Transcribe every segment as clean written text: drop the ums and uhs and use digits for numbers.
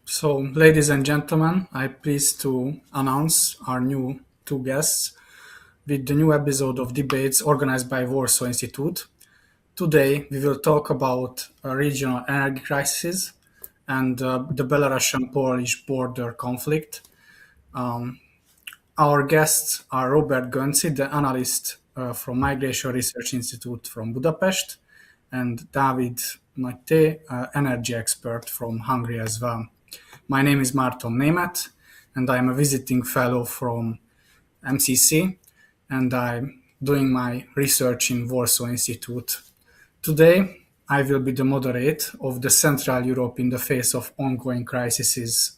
So, ladies and gentlemen, I'm pleased to announce our new two guests with the new episode of debates organized by Warsaw Institute. Today, we will talk about a regional energy crisis and the Belarusian-Polish border conflict. Our guests are Robert Gönci, the analyst from Migration Research Institute from Budapest, and David Nagy, energy expert from Hungary as well. My name is Márton Németh, and I'm a visiting fellow from MCC, and I'm doing my research in Warsaw Institute. Today, I will be the moderator of the Central Europe in the face of ongoing crises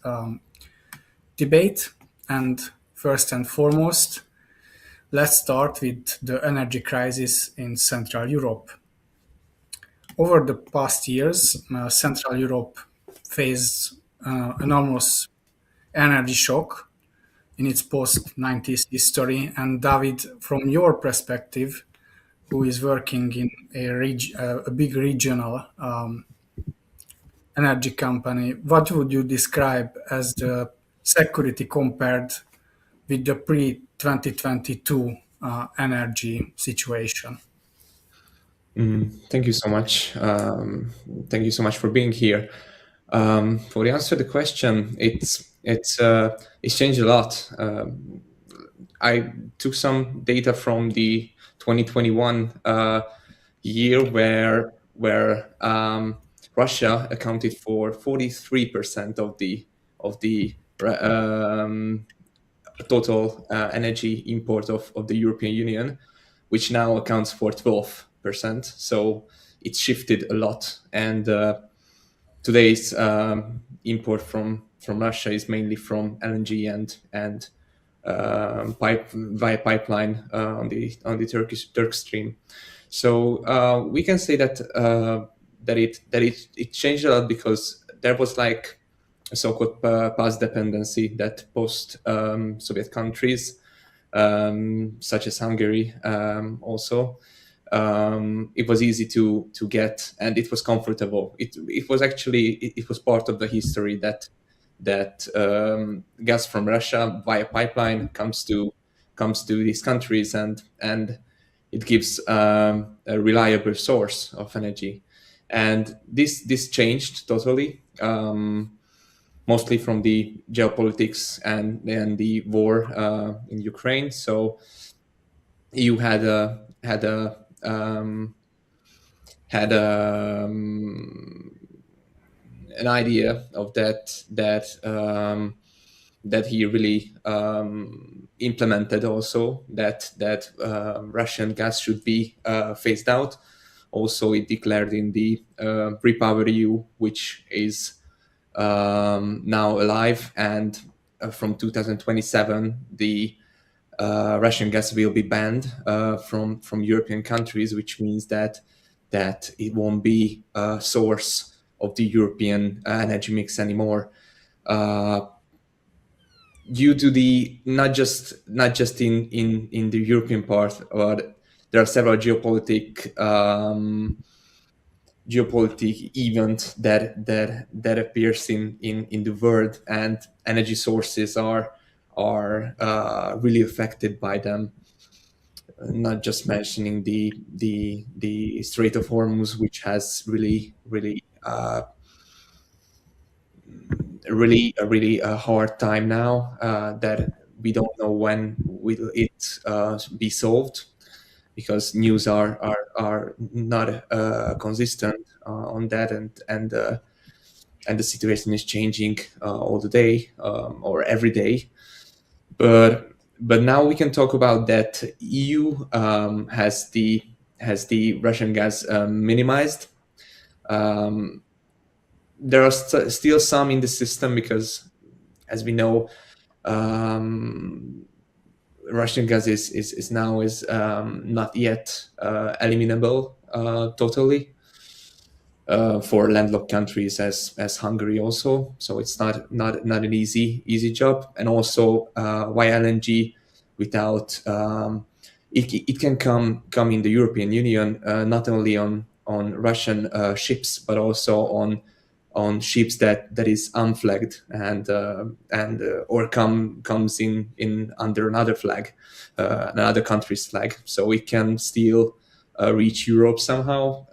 debate. And first and foremost, let's start with the energy crisis in Central Europe. Over the past years, Central Europe faced enormous energy shock in its post-90s history. And David, from your perspective, who is working in a big regional energy company, what would you describe as the security compared with the pre-2022 energy situation? Thank you so much. Thank you so much for being here. For the answer to the question, it's changed a lot. I took some data from the 2021 year where Russia accounted for 43% of the total energy import of the European Union, which now accounts for 12%. So it's shifted a lot. And today's import from Russia is mainly from LNG and via pipeline on the Turkish stream. So we can say that it changed a lot because there was like a so-called past dependency that post-Soviet countries, such as Hungary, also it was easy to get, and it was comfortable. It was actually it was part of the history that gas from Russia via pipeline comes to these countries, and it gives a reliable source of energy. And this changed totally, mostly from the geopolitics and the war in Ukraine. So you had an idea of that he really implemented also that Russian gas should be phased out. Also, it declared in the Repower EU, which is now alive, and from 2027, the Russian gas will be banned from European countries, which means that it won't be a source of the European energy mix anymore. Due to the not just in the European part, but there are several geopolitic events that appears in the world, and energy sources are really affected by them. Not just mentioning the Strait of Hormuz, which has really a hard time now, that we don't know when will it be solved, because news are not consistent on that, and the situation is changing all the day, or every day. But now we can talk about that. EU has the Russian gas minimized. There are still some in the system because, as we know, Russian gas is now not yet eliminable totally for landlocked countries as Hungary also. So it's not an easy job. And also via LNG, without it can come in the European Union, not only on Russian ships, but also on ships that is unflagged and or comes in under another flag, another country's flag, so we can still reach Europe somehow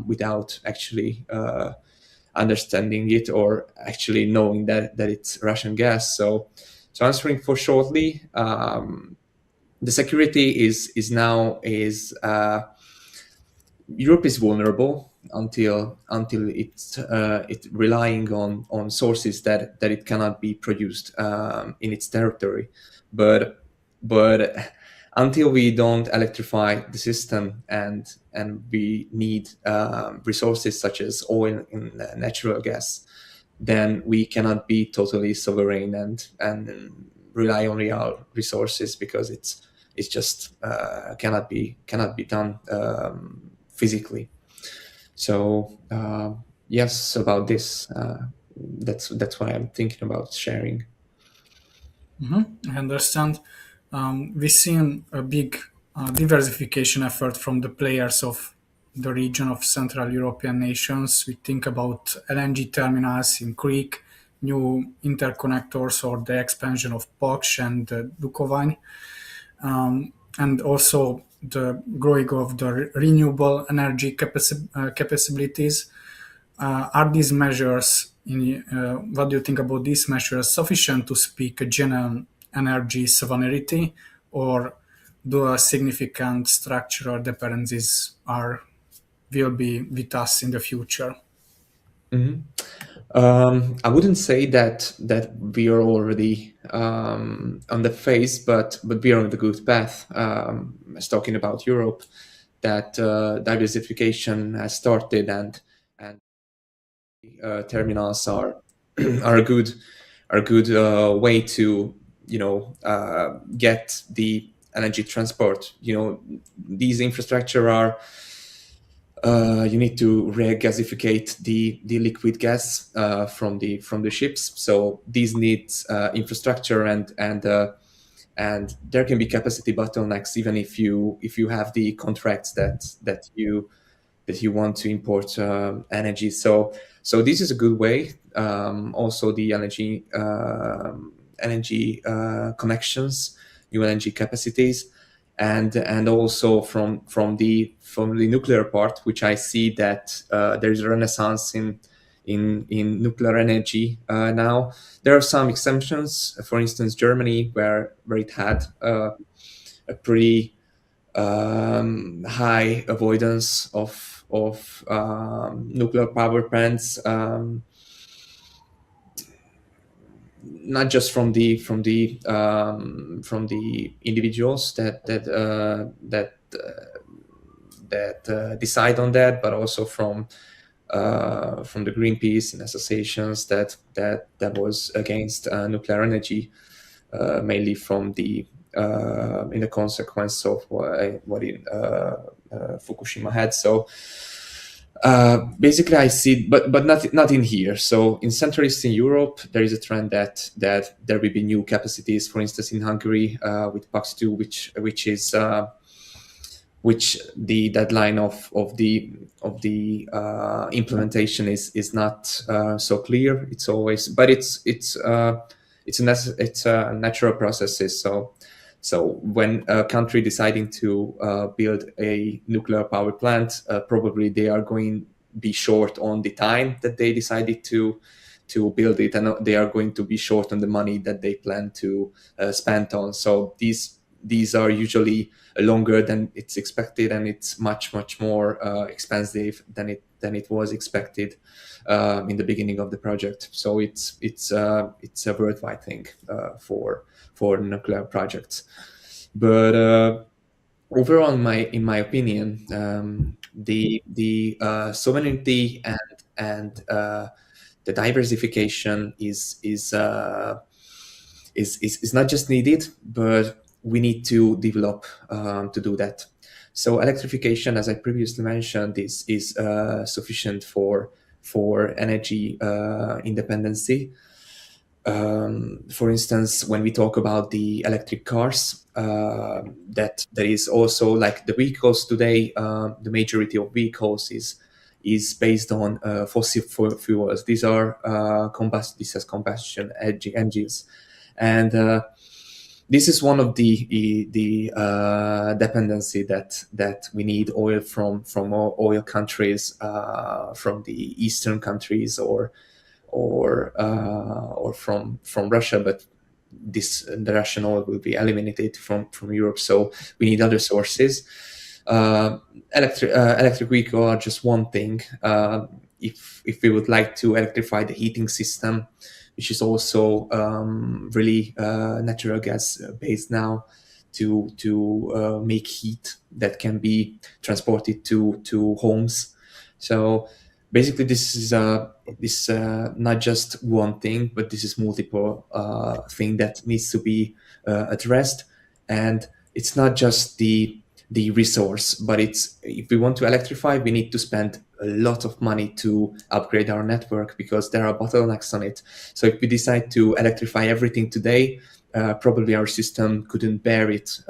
without actually understanding it or actually knowing that it's Russian gas. So answering for shortly, the security is now is Europe is vulnerable until it's relying on sources that it cannot be produced in its territory, but until we don't electrify the system and we need resources such as oil and natural gas, then we cannot be totally sovereign and rely on real resources, because it's just cannot be done physically. So yes, about this, that's what I'm thinking about sharing. I understand. We've seen a big diversification effort from the players of the region of Central European nations. We think about LNG terminals in Crete, new interconnectors, or the expansion of Paks and Dukovany, and also the growing of the renewable energy capabilities. Are these measures, what do you think about these measures, sufficient to speak a genuine energy sovereignty, or do a significant structural dependencies are will be with us in the future? Mhm. I wouldn't say that we are already on the phase, but we are on the good path. As talking about Europe, that diversification has started, and terminals are are a good way to get the energy transport. These infrastructure are you need to regasificate the liquid gas from the ships. So these need infrastructure, and there can be capacity bottlenecks even if you have the contracts that you want to import energy. So this is a good way. Also, the energy connections, new energy capacities, and also from the nuclear part, which I see that there is a renaissance in nuclear energy now. There are some exemptions, for instance, Germany, where it had a pretty high avoidance of nuclear power plants, not just from the individuals that decide on that, but also from the Greenpeace and associations that was against nuclear energy, mainly from the in the consequence of what in Fukushima had. So basically, I see, but not in here. So in Central Eastern Europe, there is a trend that there will be new capacities. For instance, in Hungary with PAX2, which the deadline of the implementation is not so clear. It's always, but it's a natural processes. So when a country deciding to build a nuclear power plant, probably they are going be short on the time that they decided to build it, and they are going to be short on the money that they plan to spend on. So these are usually longer than it's expected, and it's much more expensive than it was expected in the beginning of the project. So it's a worthwhile thing for nuclear projects. But overall, in my opinion, the sovereignty and the diversification is not just needed, but we need to develop to do that. So electrification, as I previously mentioned, is sufficient for energy independency. For instance, when we talk about the electric cars, that there is also, like, the vehicles today, the majority of vehicles is based on fossil fuels. These are combustion engines, and this is one of the dependency that we need oil from oil countries, from the eastern countries, or from Russia, but the Russian oil will be eliminated from Europe. So we need other sources. Electric vehicle are just one thing. If we would like to electrify the heating system, which is also really natural gas based now, to make heat that can be transported to homes. So basically, this is not just one thing, but this is multiple thing that needs to be addressed. And it's not just the resource, but it's, if we want to electrify, we need to spend a lot of money to upgrade our network, because there are bottlenecks on it. So if we decide to electrify everything today, probably our system couldn't bear it.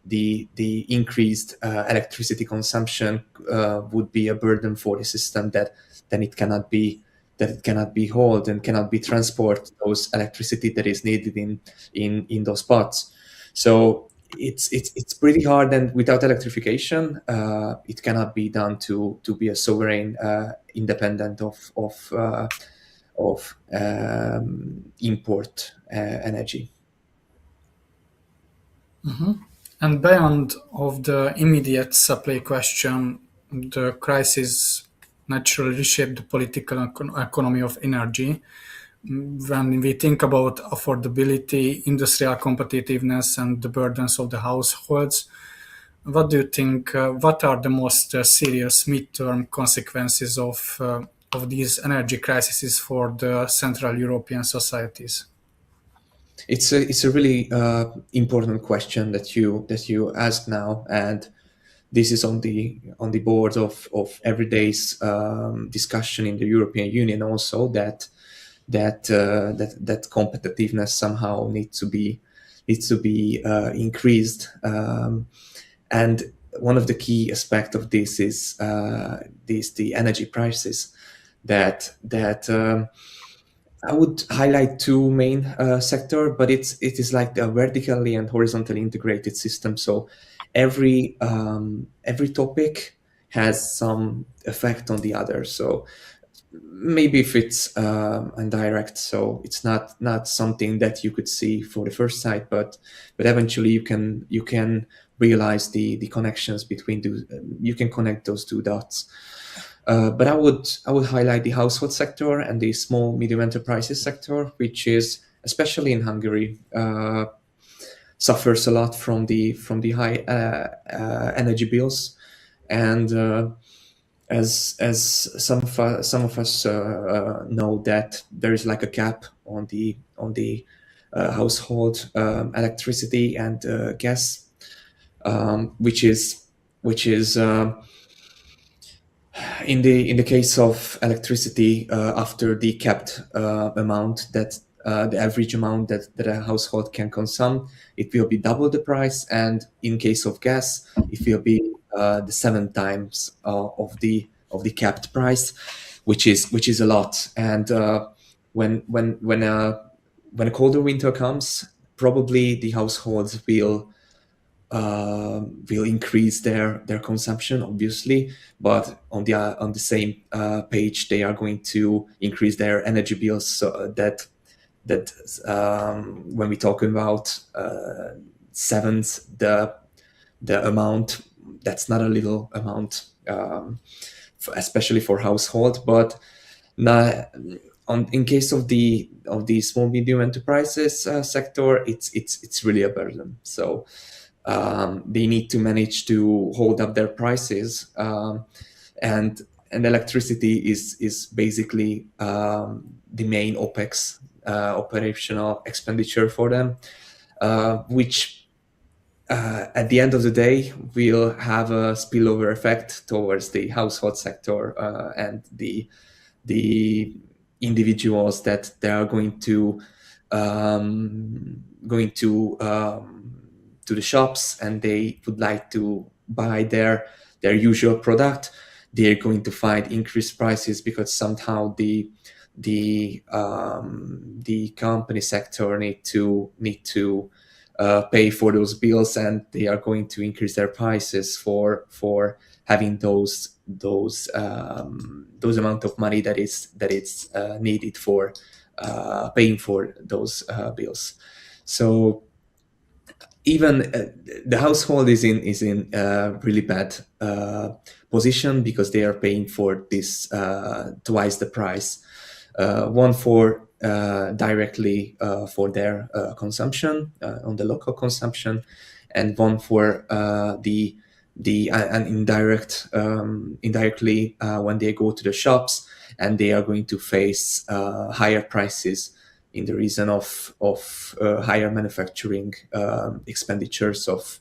The increased electricity consumption would be a burden for the system that then it cannot be hauled and cannot be transport those electricity that is needed in those spots. So it's pretty hard, and without electrification, it cannot be done to be a sovereign, independent of import energy. And beyond of the immediate supply question, the crisis naturally reshaped the political and economy of energy. When we think about affordability, industrial competitiveness, and the burdens of the households, what do you think? What are the most serious midterm consequences of these energy crises for the Central European societies? It's a really important question that you ask now, and this is on the board of everyday's discussion in the European Union also, that competitiveness somehow needs to be increased, and one of the key aspects of this is the energy prices that I would highlight two main sector, but it is like a vertically and horizontally integrated system. So every topic has some effect on the other. So maybe if it's indirect, so it's not something that you could see for the first sight, but eventually you can realize the connections between you can connect those two dots. But I would highlight the household sector and the small medium enterprises sector, which is, especially in Hungary, suffers a lot from the high energy bills, and as some of us know, that there is like a cap on the household electricity and gas, which is in the case of electricity, after the capped amount, that the average amount that a household can consume, it will be double the price, and in case of gas, it will be the 7 times of the capped price, which is a lot. And when a colder winter comes, probably the households will increase their consumption, obviously, but on the same page, they are going to increase their energy bills, so that when we talk about sevens, the amount, that's not a little amount, especially for household. But now, in case of the small medium enterprises sector, it's really a burden. So they need to manage to hold up their prices, and electricity is basically the main OPEX, operational expenditure for them, which at the end of the day will have a spillover effect towards the household sector, and the individuals that they are going to the shops, and they would like to buy their usual product. they're going to find increased prices because somehow the company sector need to pay for those bills, and they are going to increase their prices for having those amount of money that is needed for paying for those bills. So even the household is in really bad position because they are paying for this twice the price. One for directly for their consumption on the local consumption, and one for the an indirect indirectly when they go to the shops, and they are going to face higher prices in the reason of higher manufacturing expenditures of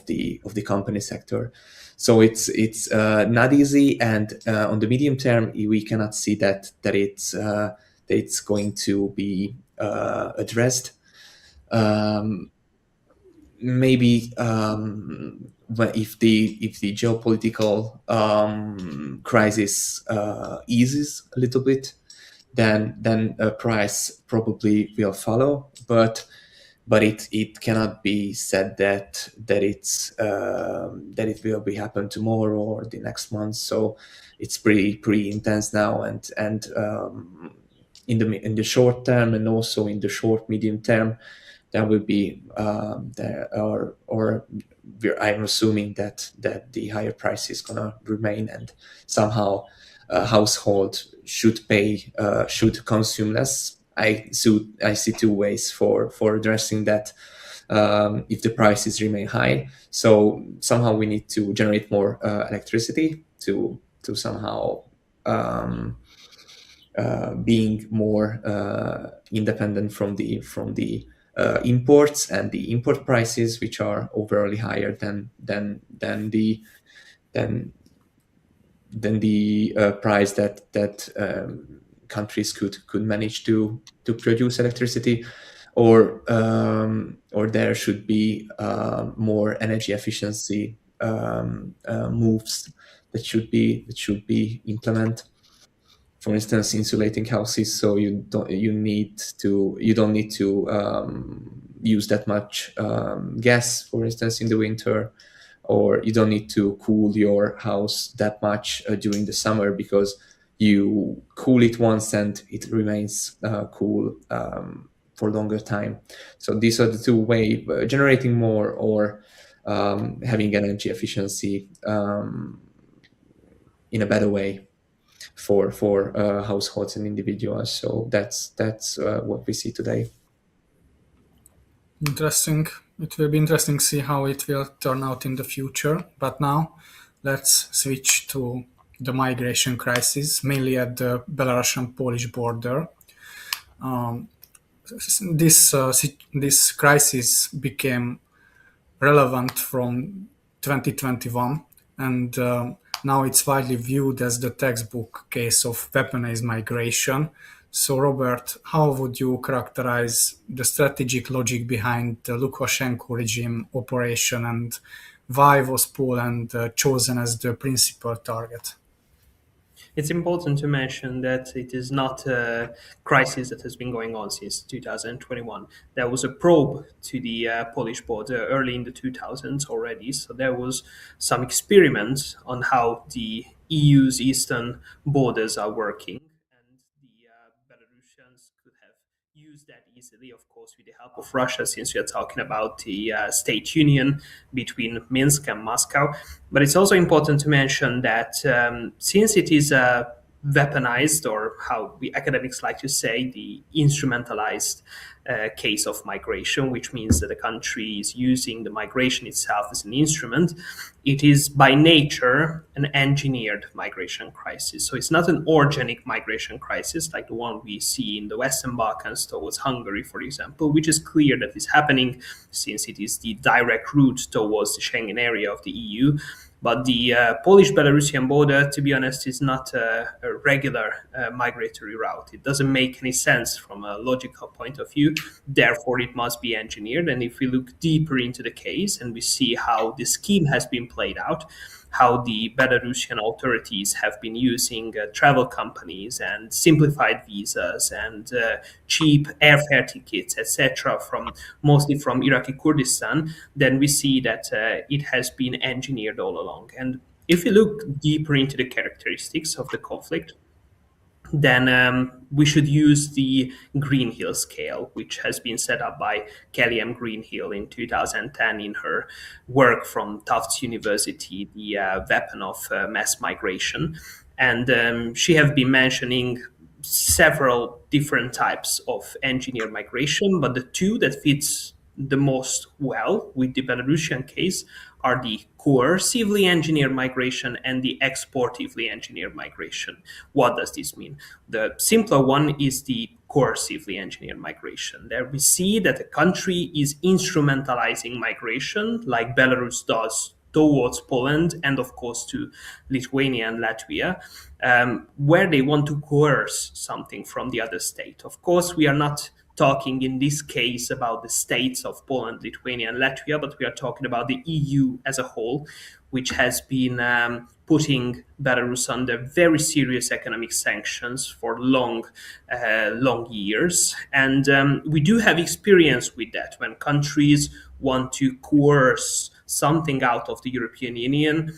the company sector. So it's not easy, and on the medium term, we cannot see that it's going to be addressed. Um, Maybe if the geopolitical crisis eases a little bit, then a price probably will follow. But it cannot be said that it will be happen tomorrow or the next month. So it's pretty intense now, and in the short term, and also in the short medium term, there will be there or I'm assuming that the higher price is gonna remain, and somehow household should consume less. I see two ways for addressing that. If the prices remain high, so somehow we need to generate more electricity to somehow being more independent from the imports and the import prices, which are overall higher than than the price that countries could manage to produce electricity, or there should be more energy efficiency moves that should be implemented. For instance, insulating houses, so you don't need to use that much gas, for instance, in the winter, or you don't need to cool your house that much during the summer, because you cool it once and it remains cool for longer time. So these are the two ways: generating more, or having energy efficiency in a better way for households and individuals. So that's what we see today. Interesting. It will be interesting to see how it will turn out in the future. But now, let's switch to the migration crisis, mainly at the Belarusian-Polish border. This crisis became relevant from 2021, and now it's widely viewed as the textbook case of weaponized migration. So, Robert, how would you characterize the strategic logic behind the Lukashenko regime operation, and why was Poland chosen as the principal target? It's important to mention that it is not a crisis that has been going on since 2021. There was a probe to the Polish border early in the 2000s already, so there was some experiments on how the EU's eastern borders are working, and the Belarusians could have used that easily, of course, with the help of Russia, since we are talking about the state union between Minsk and Moscow. But it's also important to mention that since it is a weaponized, or how we academics like to say, the instrumentalized case of migration, which means that the country is using the migration itself as an instrument, it is by nature an engineered migration crisis. So it's not an organic migration crisis like the one we see in the Western Balkans towards Hungary, for example, which is clear that is happening since it is the direct route towards the Schengen area of the EU. But the Polish-Belarusian border, to be honest, is not a regular migratory route. It doesn't make any sense from a logical point of view. Therefore, it must be engineered. And if we look deeper into the case and we see how the scheme has been played out, how the Belarusian authorities have been using travel companies and simplified visas and cheap airfare tickets, etc., from mostly from Iraqi Kurdistan, then we see that it has been engineered all along. And if we look deeper into the characteristics of the conflict, then we should use the Greenhill scale, which has been set up by Kelly M. Greenhill in 2010 in her work from Tufts University, The Weapon of Mass Migration. And she have been mentioning several different types of engineered migration, but the two that fits the most well with the Belarusian case are the coercively engineered migration and the exportively engineered migration. What does this mean? The simpler one is the coercively engineered migration. There we see that a country is instrumentalizing migration, like Belarus does towards Poland and, of course, to Lithuania and Latvia, where they want to coerce something from the other state. Of course, we are not talking in this case about the states of Poland, Lithuania, and Latvia, but we are talking about the EU as a whole, which has been putting Belarus under very serious economic sanctions for long years. And we do have experience with that when countries want to coerce something out of the European Union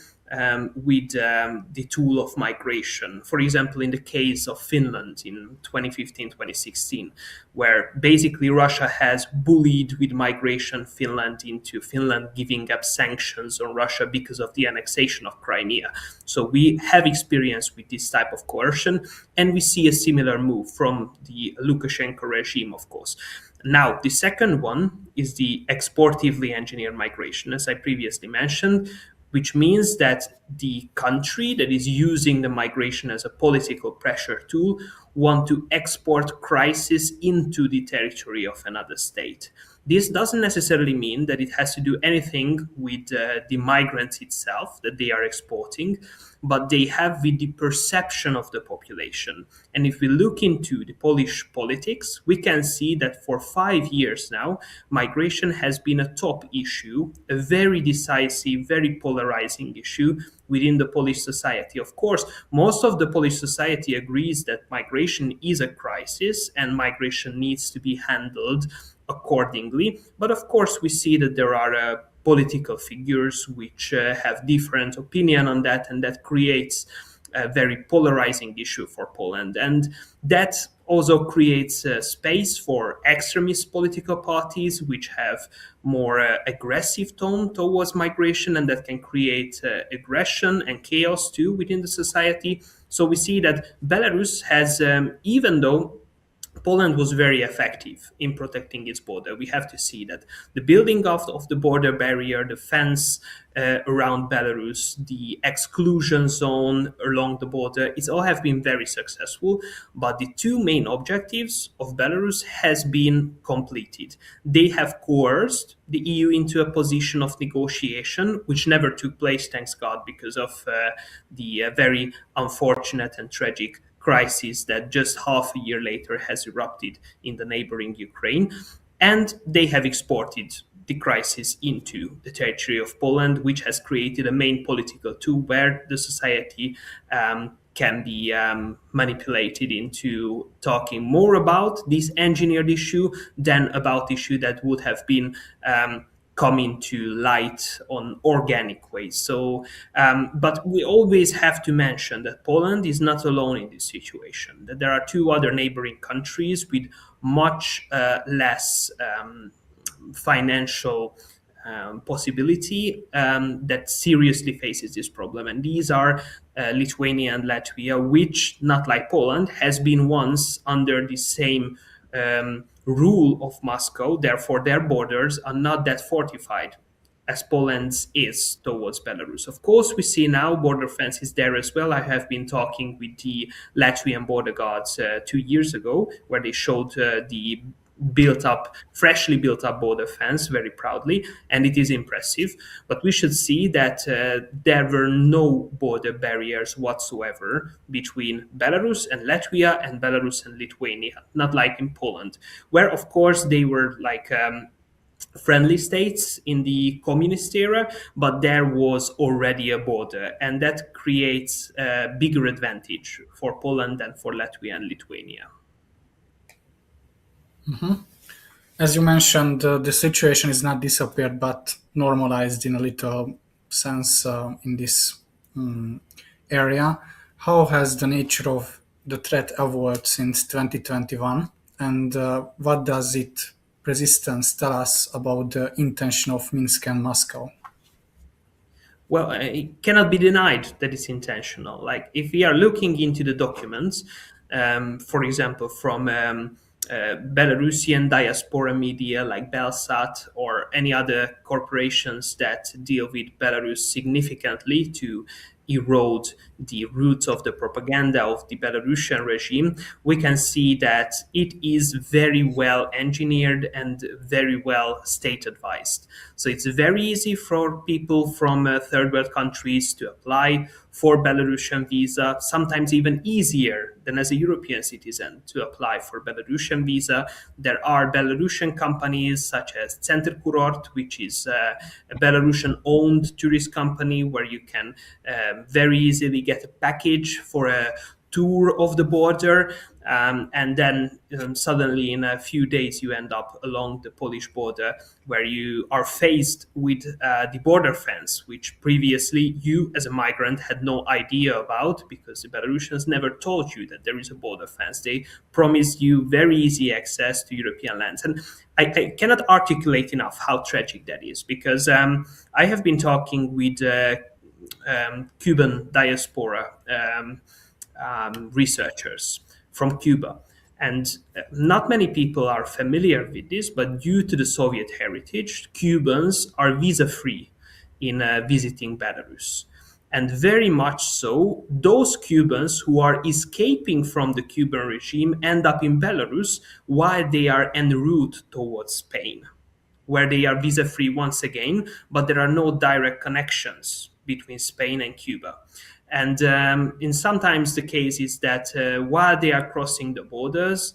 with the tool of migration. For example, in the case of Finland in 2015-2016, where basically Russia has bullied with migration Finland into Finland giving up sanctions on Russia because of the annexation of Crimea. So we have experience with this type of coercion, and we see a similar move from the Lukashenko regime, of course. Now, the second one is the exportively engineered migration, as I previously mentioned, which means that the country that is using the migration as a political pressure tool want to export crisis into the territory of another state. This doesn't necessarily mean that it has to do anything with the migrants itself that they are exporting, but they have with the perception of the population. And if we look into the Polish politics, we can see that for 5 years now, migration has been a top issue, a very decisive, very polarizing issue within the Polish society. Of course, most of the Polish society agrees that migration is a crisis and migration needs to be handled accordingly. But of course, we see that there are political figures which have different opinion on that, and that creates a very polarizing issue for Poland. And that also creates space for extremist political parties which have more aggressive tone towards migration, and that can create aggression and chaos too within the society. So we see that Belarus has, even though Poland was very effective in protecting its border. We have to see that the building of the border barrier, the fence around Belarus, the exclusion zone along the border, it all have been very successful. But the two main objectives of Belarus has been completed. They have coerced the EU into a position of negotiation, which never took place, thanks God, because of the very unfortunate and tragic crisis that just half a year later has erupted in the neighboring Ukraine. And they have exported the crisis into the territory of Poland, which has created a main political tool where the society can be manipulated into talking more about this engineered issue than about issue that would have been coming to light on organic ways. So, but we always have to mention that Poland is not alone in this situation, that there are two other neighboring countries with much less financial possibility that seriously faces this problem. And these are Lithuania and Latvia, which, not like Poland, has been once under the same rule of Moscow. Therefore, their borders are not that fortified as Poland's is towards Belarus. Of course, we see now border fences there as well. I have been talking with the Latvian border guards 2 years ago, where they showed the freshly built up border fence very proudly, and it is impressive. But we should see that there were no border barriers whatsoever between Belarus and Latvia and Belarus and Lithuania, not like in Poland, where of course they were like friendly states in the communist era, but there was already a border, and that creates a bigger advantage for Poland than for Latvia and Lithuania. As you mentioned, the situation is not disappeared but normalized in a little sense in this area. How has the nature of the threat evolved since 2021, and what does its persistence tell us about the intention of Minsk and Moscow? Well, it cannot be denied that it's intentional. Like, if we are looking into the documents, for example, from Belarusian diaspora media like Belsat or any other corporations that deal with Belarus significantly to erode the roots of the propaganda of the Belarusian regime, we can see that it is very well engineered and very well state advised. So it's very easy for people from third world countries to apply for Belarusian visa, sometimes even easier than as a European citizen to apply for Belarusian visa. There are Belarusian companies such as Center Kurort, which is a Belarusian owned tourist company where you can very easily get a package for a tour of the border, and then suddenly in a few days you end up along the Polish border where you are faced with the border fence, which previously you as a migrant had no idea about because the Belarusians never told you that there is a border fence. They promised you very easy access to European lands. And I cannot articulate enough how tragic that is, because I have been talking with Cuban diaspora researchers from Cuba. And not many people are familiar with this, but due to the Soviet heritage, Cubans are visa free in visiting Belarus. And very much so, those Cubans who are escaping from the Cuban regime end up in Belarus while they are en route towards Spain, where they are visa free once again, but there are no direct connections between Spain and Cuba. And in sometimes the case is that while they are crossing the borders,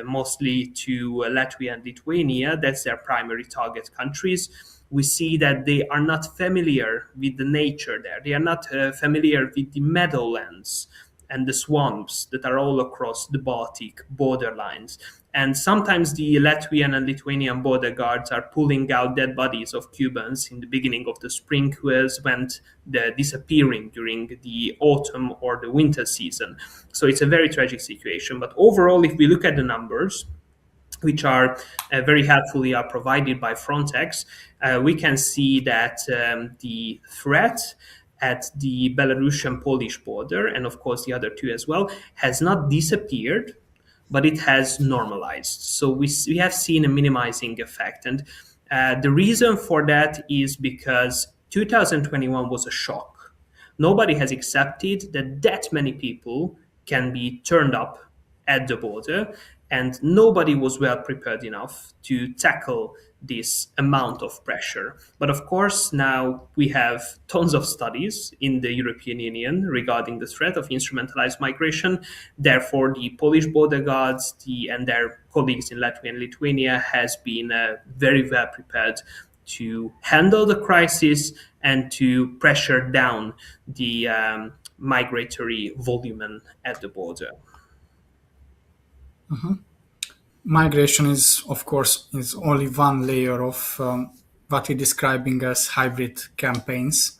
mostly to Latvia and Lithuania, that's their primary target countries, we see that they are not familiar with the nature there. They are not familiar with the meadowlands and the swamps that are all across the Baltic borderlines. And sometimes the Latvian and Lithuanian border guards are pulling out dead bodies of Cubans in the beginning of the spring who has went disappearing during the autumn or the winter season. So it's a very tragic situation. But overall, if we look at the numbers, which are very helpfully are provided by Frontex, we can see that the threat at the Belarusian-Polish border, and of course the other two as well, has not disappeared, but it has normalized. So we have seen a minimizing effect. And the reason for that is because 2021 was a shock. Nobody has accepted that that many people can be turned up at the border, and nobody was well prepared enough to tackle this amount of pressure. But of course, now we have tons of studies in the European Union regarding the threat of instrumentalized migration. Therefore, the Polish border guards and their colleagues in Latvia and Lithuania has been very well prepared to handle the crisis and to pressure down the migratory volume at the border. Migration is, of course, is only one layer of what we're describing as hybrid campaigns.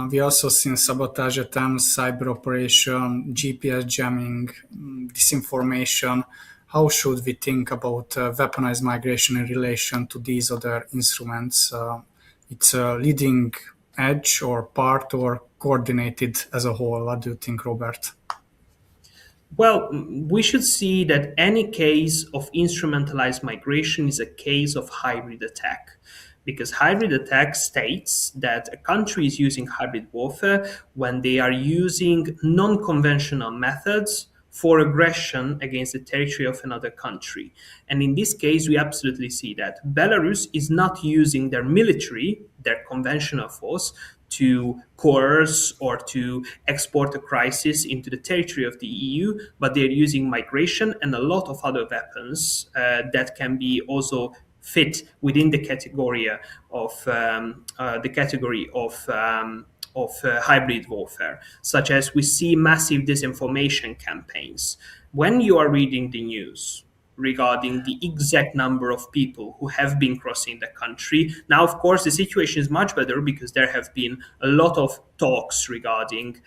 We also seen sabotage attempts, cyber operation, GPS jamming, disinformation. How should we think about weaponized migration in relation to these other instruments? It's a leading edge or part or coordinated as a whole. What do you think, Robert? Well, we should see that any case of instrumentalized migration is a case of hybrid attack, because hybrid attack states that a country is using hybrid warfare when they are using non conventional methods for aggression against the territory of another country. And in this case, we absolutely see that Belarus is not using their military, their conventional force, to coerce or to export a crisis into the territory of the EU, but they're using migration and a lot of other weapons that can be also fit within the category of hybrid warfare, such as we see massive disinformation campaigns. When you are reading the news regarding the exact number of people who have been crossing the country. Now, of course, the situation is much better because there have been a lot of talks regarding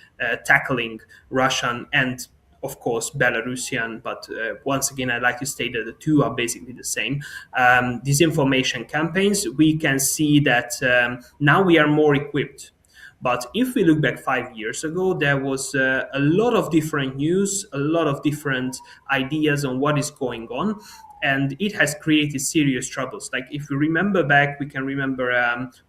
tackling Russian and of course Belarusian, but once again I'd like to state that the two are basically the same. Disinformation campaigns, we can see that now we are more equipped. But if we look back 5 years ago, there was a lot of different news, a lot of different ideas on what is going on. And it has created serious troubles. Like if we remember back, we can remember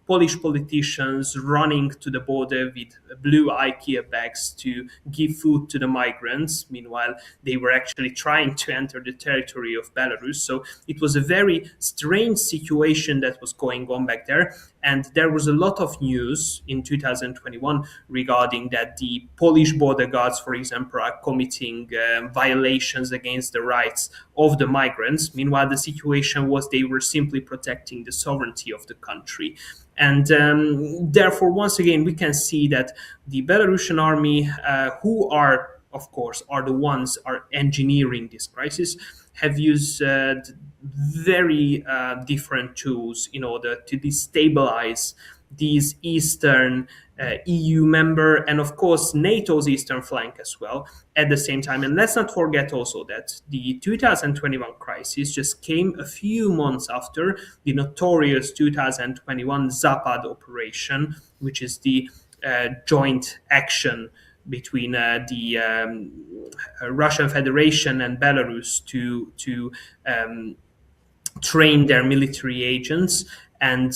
Polish politicians running to the border with blue IKEA bags to give food to the migrants. Meanwhile, they were actually trying to enter the territory of Belarus. So it was a very strange situation that was going on back there. And there was a lot of news in 2021 regarding that the Polish border guards, for example, are committing violations against the rights of the migrants. Meanwhile, the situation was they were simply protecting the sovereignty of the country. And therefore, once again, we can see that the Belarusian army, who are, of course, are the ones are engineering this crisis, have used very different tools in order to destabilize these eastern EU member and of course NATO's eastern flank as well at the same time. And let's not forget also that the 2021 crisis just came a few months after the notorious 2021 Zapad operation, which is the joint action between the Russian Federation and Belarus to train their military agents. And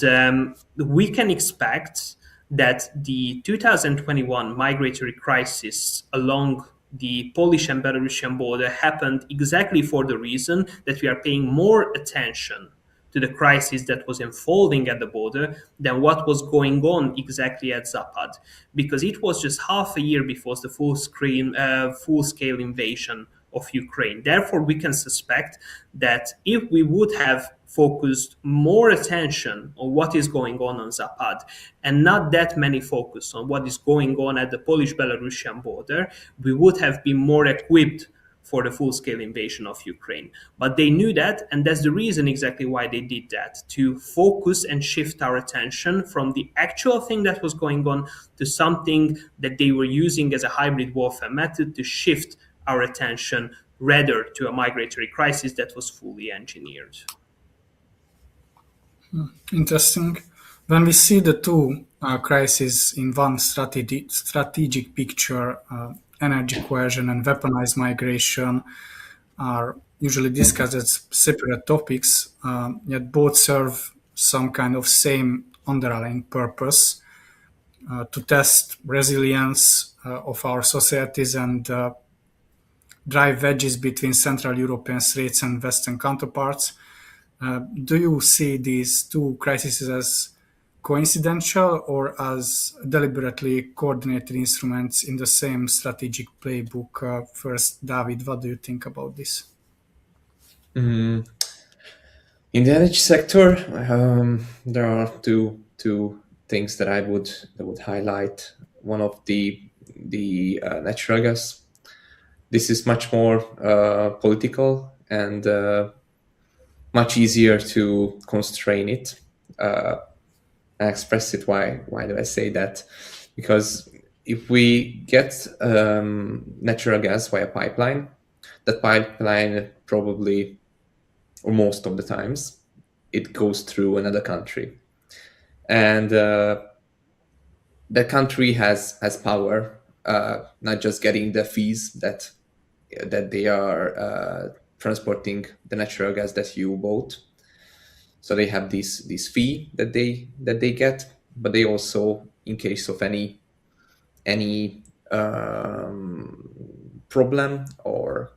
we can expect that the 2021 migratory crisis along the Polish and Belarusian border happened exactly for the reason that we are paying more attention to the crisis that was unfolding at the border than what was going on exactly at Zapad, because it was just half a year before the full-scale invasion of Ukraine. Therefore, we can suspect that if we would have focused more attention on what is going on Zapad and not that many focus on what is going on at the Polish-Belarusian border, we would have been more equipped for the full-scale invasion of Ukraine. But they knew that, and that's the reason exactly why they did that, to focus and shift our attention from the actual thing that was going on to something that they were using as a hybrid warfare method to shift our attention rather to a migratory crisis that was fully engineered. Interesting. When we see the two crises in one strategic picture, energy coercion and weaponized migration are usually discussed as separate topics, yet both serve some kind of same underlying purpose to test resilience of our societies and drive wedges between Central European states and Western counterparts. Do you see these two crises as coincidental or as deliberately coordinated instruments in the same strategic playbook? First, David, what do you think about this? In the energy sector, there are two things that I would highlight. One of the natural gas. This is much more political and much easier to constrain it. I express it. Why do I say that? Because if we get natural gas via pipeline, that pipeline probably, or most of the times, it goes through another country, and that country has power, not just getting the fees that they are transporting the natural gas that you bought. So they have this fee that they get, but they also, in case of any problem or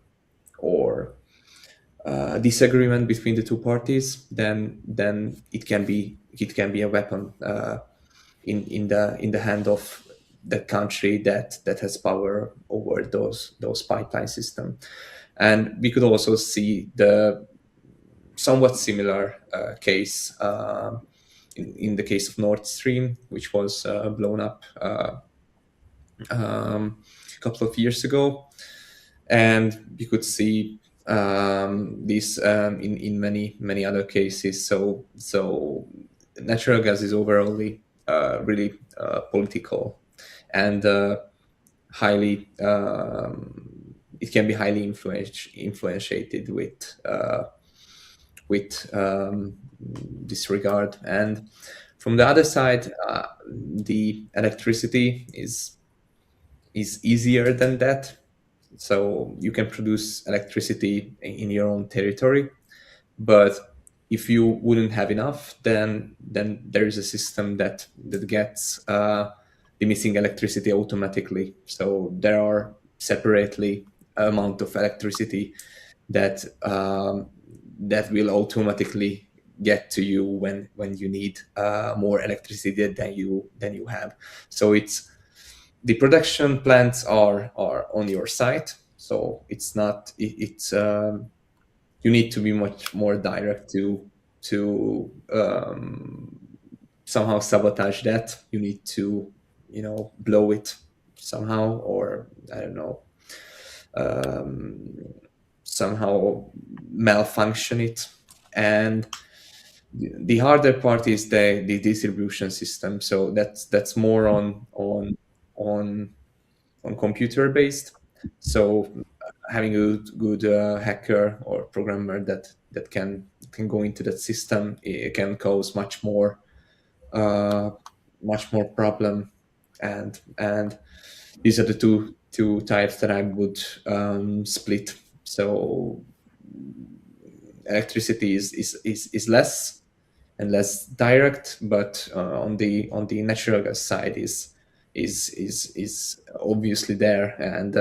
disagreement between the two parties, then it can be a weapon in the hand of that country that has power over those pipeline system. And we could also see somewhat similar case in the case of Nord Stream, which was blown up a couple of years ago, and you could see this in many other cases. So natural gas is overall really political and highly. It can be highly influentiated with this regard. And from the other side, the electricity is easier than that. So you can produce electricity in your own territory, but if you wouldn't have enough, then there is a system that gets the missing electricity automatically. So there are separately amount of electricity that that will automatically get to you when you need more electricity than you have. So it's the production plants are on your site, so it's not it's you need to be much more direct to somehow sabotage that. You need to blow it somehow, or I don't know, um, somehow malfunction it. And the harder part is the distribution system. So that's more on computer based. So having a good hacker or programmer that can go into that system, it can cause uh, much more problem. And these are the two types that I would split. So electricity is less and less direct, but on the natural gas side is obviously there. And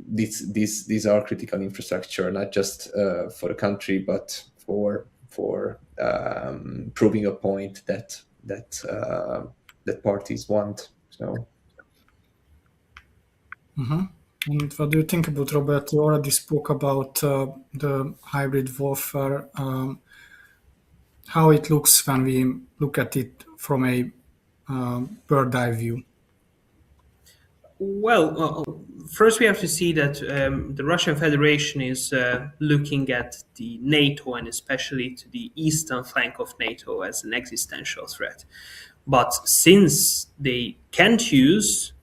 these are critical infrastructure, not just for the country, but for proving a point that parties want. So And what do you think about, Robert? You already spoke about the hybrid warfare, how it looks when we look at it from a bird eye view. Well, first we have to see that the Russian Federation is looking at the NATO and especially to the eastern flank of NATO as an existential threat. But since they can't use,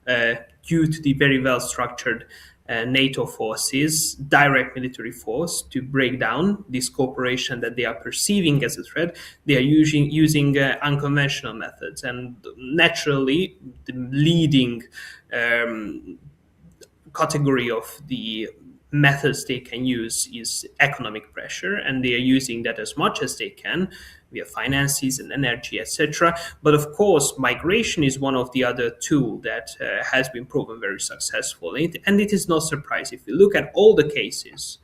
due to the very well structured NATO forces, direct military force to break down this cooperation that they are perceiving as a threat, they are using unconventional methods. And naturally, the leading category of the methods they can use is economic pressure, and they are using that as much as they can via finances and energy, etc. But of course, migration is one of the other tool that has been proven very successful, and it is no surprise if you look at all the cases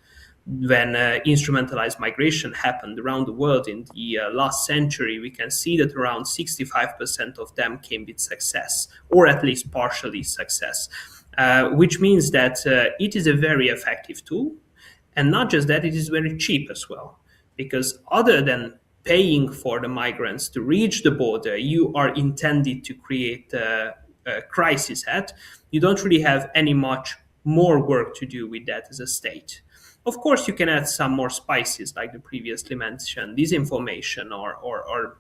when instrumentalized migration happened around the world in the last century. We can see that around 65% of them came with success, or at least partially success, which means that it is a very effective tool. And not just that, it is very cheap as well, because other than paying for the migrants to reach the border you are intended to create a crisis at, you don't really have any much more work to do with that as a state. Of course, you can add some more spices, like the previously mentioned disinformation or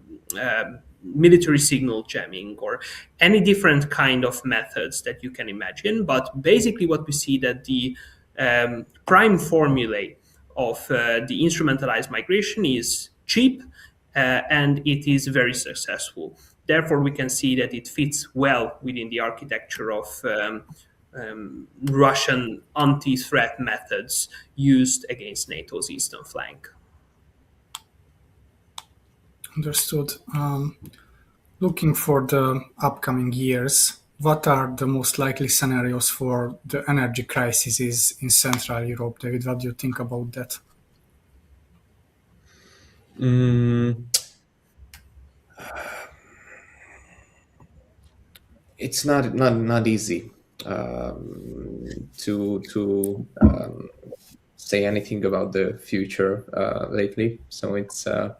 military signal jamming or any different kind of methods that you can imagine. But basically, what we see that the prime formulae of the instrumentalized migration is cheap and it is very successful. Therefore, we can see that it fits well within the architecture of Russian anti-threat methods used against NATO's eastern flank. Understood. Looking for the upcoming years, what are the most likely scenarios for the energy crises in Central Europe? David, what do you think about that? it's not easy to say anything about the future lately. So it's I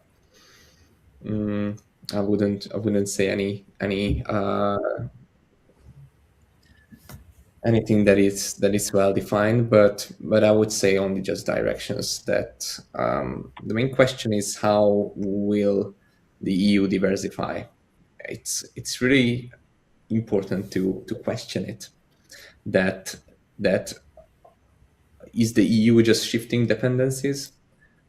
wouldn't say anything that is well defined, but I would say only just directions. That the main question is, how will the EU diversify? It's really important to question it. That is the EU just shifting dependencies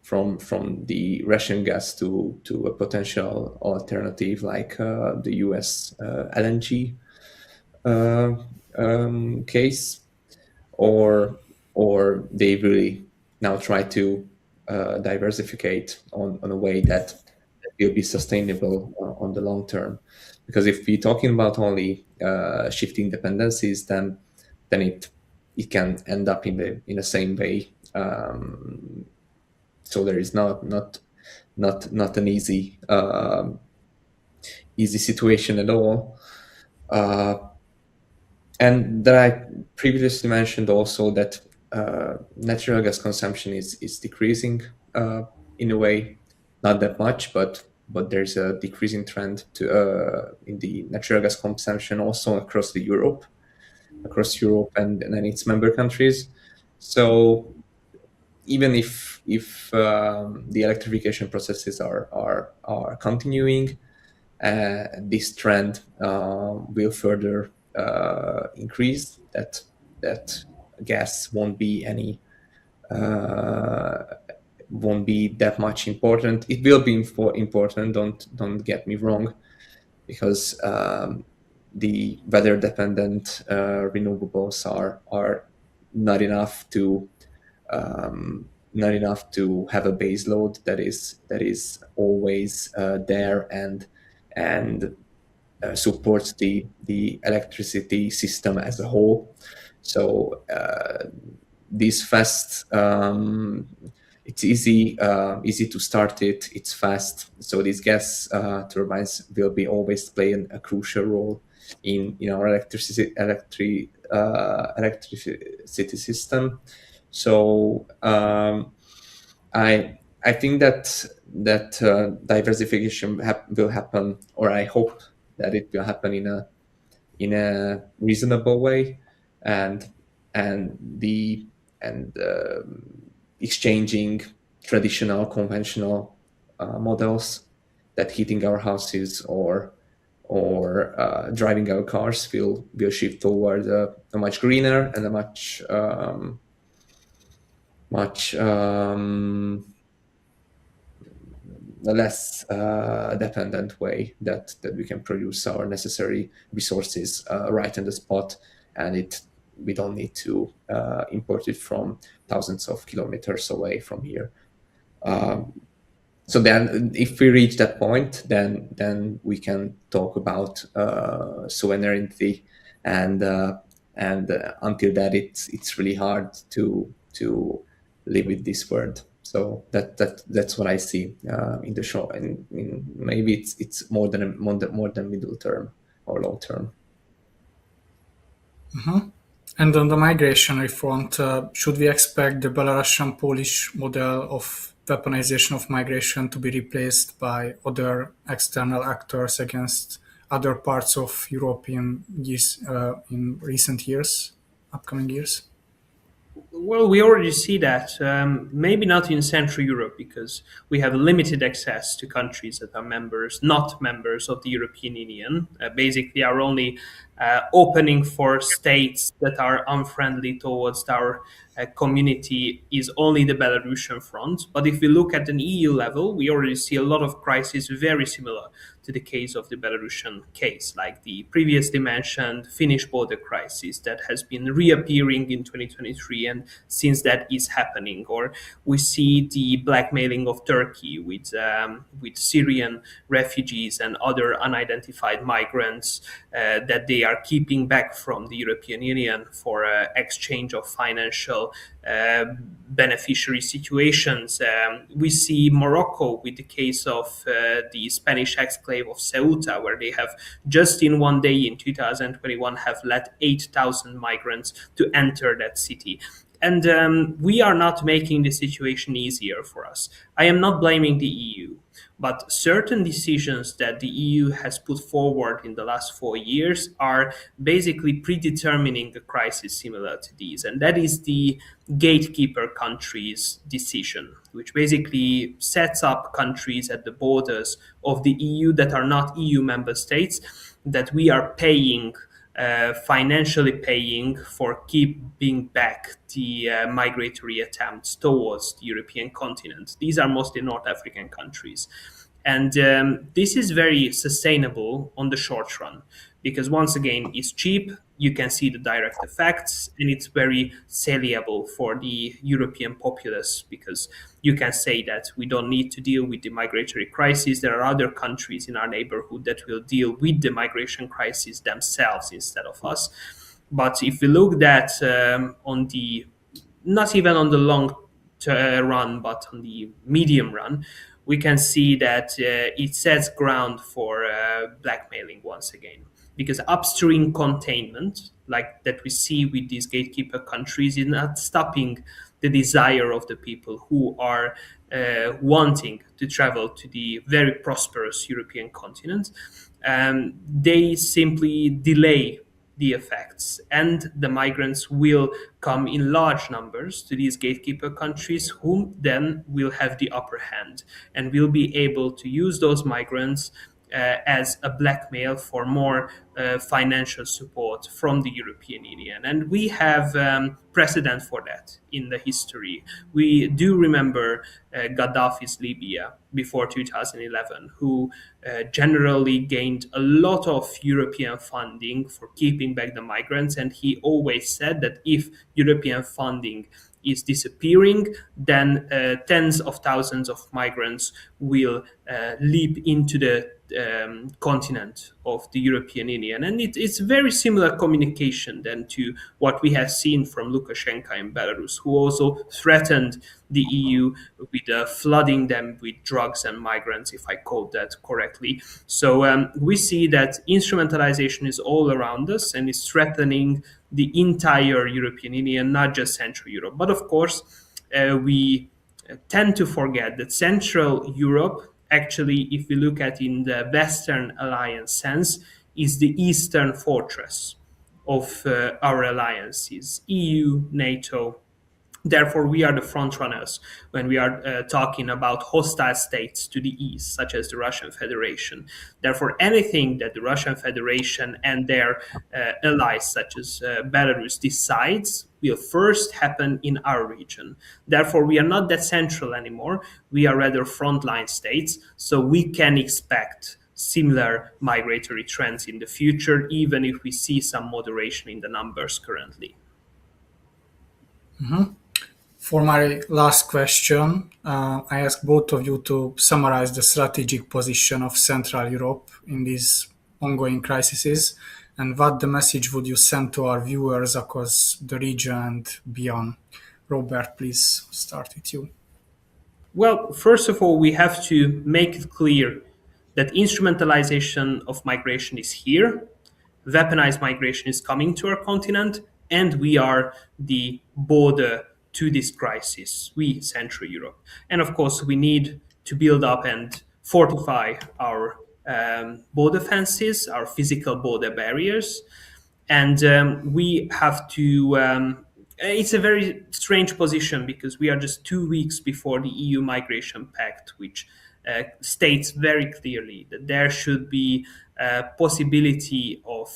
from the Russian gas to a potential alternative like the US LNG uh, case, or they really now try to diversificate on a way that will be sustainable on the long term. Because if we're talking about only shifting dependencies, then it can end up in the same way. So there is not an easy situation at all. And that I previously mentioned also that natural gas consumption is decreasing in a way, not that much, but there's a decreasing trend in the natural gas consumption also across Europe and its member countries. So even if the electrification processes are continuing, this trend will further increase. That gas uh, won't be that much important. It will be important. Don't get me wrong, because the weather dependent renewables are not enough to not enough to have a base load that is always there and supports the electricity system as a whole. So this fast, it's easy to start it. It's fast. So these gas turbines will be always playing a crucial role in our electricity system. So I think that diversification will happen, or I hope that it will happen in a reasonable way, and the and exchanging traditional conventional models, that heating our houses or driving our cars will shift toward a much greener and a much less dependent way that we can produce our necessary resources right on the spot, and we don't need to import it from thousands of kilometers away from here. So then, if we reach that point, then we can talk about sovereignty, and until that, it's really hard to live with this word. So that's what I see in the show, and maybe it's more than middle term or long term. And on the migration front, should we expect the Belarusian-Polish model of weaponization of migration to be replaced by other external actors against other parts of European in recent years, upcoming years? Well, we already see that. Maybe not in Central Europe because we have limited access to countries that are not members of the European Union. Basically, are only opening for states that are unfriendly towards our community is only the Belarusian front. But if we look at an EU level, we already see a lot of crises very similar to the case of the Belarusian case, like the previously mentioned Finnish border crisis that has been reappearing in 2023, and since that is happening. Or we see the blackmailing of Turkey with Syrian refugees and other unidentified migrants that they are keeping back from the European Union for exchange of financial beneficiary situations. We see Morocco with the case of the Spanish exclave of Ceuta, where they have just in one day in 2021 have let 8,000 migrants to enter that city. And we are not making the situation easier for us. I am not blaming the EU, but certain decisions that the EU has put forward in the last 4 years are basically predetermining a crisis similar to these. And that is the gatekeeper countries decision, which basically sets up countries at the borders of the EU that are not EU member states that we are paying financially paying for keeping back the migratory attempts towards the European continent. These are mostly North African countries. And this is very sustainable on the short run because, once again, it's cheap, you can see the direct effects, and it's very saleable for the European populace because you can say that we don't need to deal with the migratory crisis. There are other countries in our neighborhood that will deal with the migration crisis themselves instead of us. But if we look at on the not even on the long run, but on the medium run, we can see that it sets ground for blackmailing once again. Because upstream containment, like that we see with these gatekeeper countries, is not stopping the desire of the people who are wanting to travel to the very prosperous European continent. They simply delay the effects, and the migrants will come in large numbers to these gatekeeper countries, whom then will have the upper hand and will be able to use those migrants as a blackmail for more financial support from the European Union. And we have precedent for that in the history. We do remember Gaddafi's Libya before 2011, who generally gained a lot of European funding for keeping back the migrants. And he always said that if European funding is disappearing, then tens of thousands of migrants will leap into the continent of the European Union. And it's very similar communication then to what we have seen from Lukashenko in Belarus, who also threatened the EU with flooding them with drugs and migrants, if I quote that correctly. So we see that instrumentalization is all around us and is threatening the entire European Union, not just Central Europe. But of course, we tend to forget that Central Europe, actually, if we look at in the Western alliance sense, is the eastern fortress of our alliances, EU, NATO. Therefore, we are the front runners when we are talking about hostile states to the east, such as the Russian Federation. Therefore, anything that the Russian Federation and their allies, such as Belarus, decides will first happen in our region. Therefore, we are not that central anymore. We are rather frontline states, so we can expect similar migratory trends in the future, even if we see some moderation in the numbers currently. For my last question, I ask both of you to summarize the strategic position of Central Europe in these ongoing crises, and what the message would you send to our viewers across the region and beyond. Robert, please start with you. Well, first of all, we have to make it clear that instrumentalization of migration is here, weaponized migration is coming to our continent, and we are the border to this crisis, we, Central Europe. And of course, we need to build up and fortify our border fences, our physical border barriers, and we have to. It's a very strange position because we are just 2 weeks before the EU Migration Pact, which states very clearly that there should be a possibility of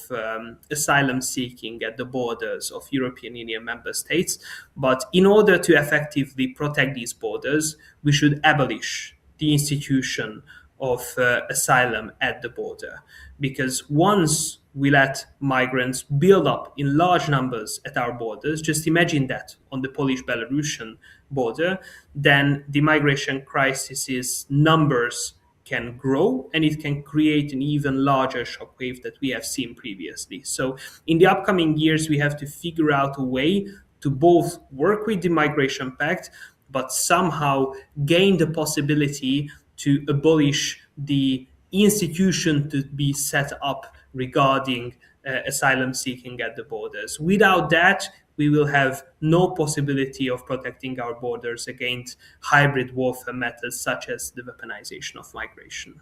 asylum seeking at the borders of European Union member states. But in order to effectively protect these borders, we should abolish the institution of asylum at the border. Because once we let migrants build up in large numbers at our borders, just imagine that on the Polish-Belarusian border, then the migration crisis's numbers can grow and it can create an even larger shockwave that we have seen previously. So in the upcoming years, we have to figure out a way to both work with the Migration Pact, but somehow gain the possibility to abolish the institution to be set up regarding asylum seeking at the borders. Without that, we will have no possibility of protecting our borders against hybrid warfare methods such as the weaponization of migration.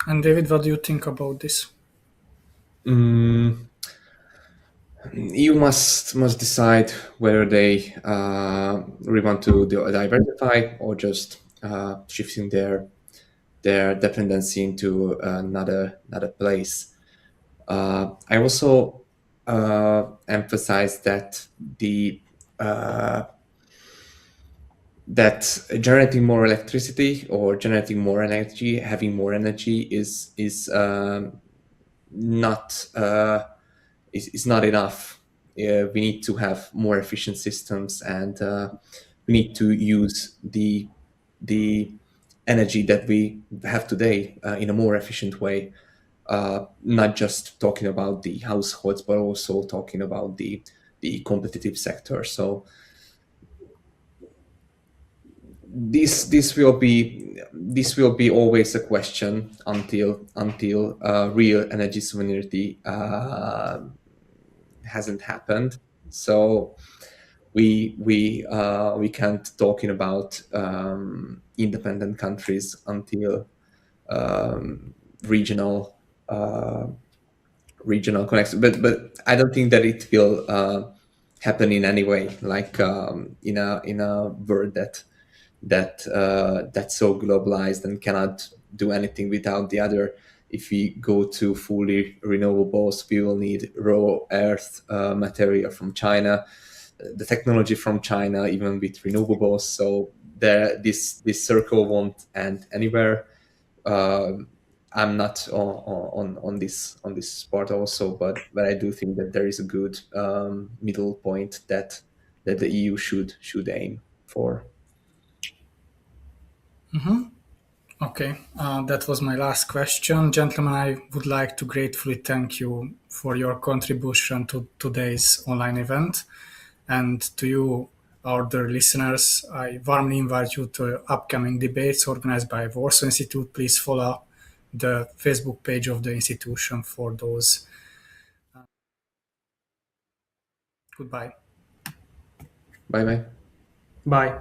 And David, what do you think about this? You must decide whether they really want to diversify or just shifting their dependency into another place. I also emphasize that that generating more electricity or generating more energy, having more energy is not is not enough. We need to have more efficient systems, and we need to use the energy that we have today in a more efficient way. Not just talking about the households, but also talking about the competitive sector. So this will be always a question until real energy sovereignty hasn't happened. So we can't talking about independent countries until regional regional connection. But I don't think that it will happen in any way, like in a world that's so globalized and cannot do anything without the other. If we go to fully renewables, we will need raw earth material from China, the technology from China, even with renewables. So this circle won't end anywhere. I'm not on this part also, but I do think that there is a good middle point that the EU should aim for. Okay, that was my last question. Gentlemen, I would like to gratefully thank you for your contribution to today's online event. And to you, our dear listeners, I warmly invite you to upcoming debates organized by Warsaw Institute. Please follow the Facebook page of the institution for those. Goodbye. Bye bye. Bye.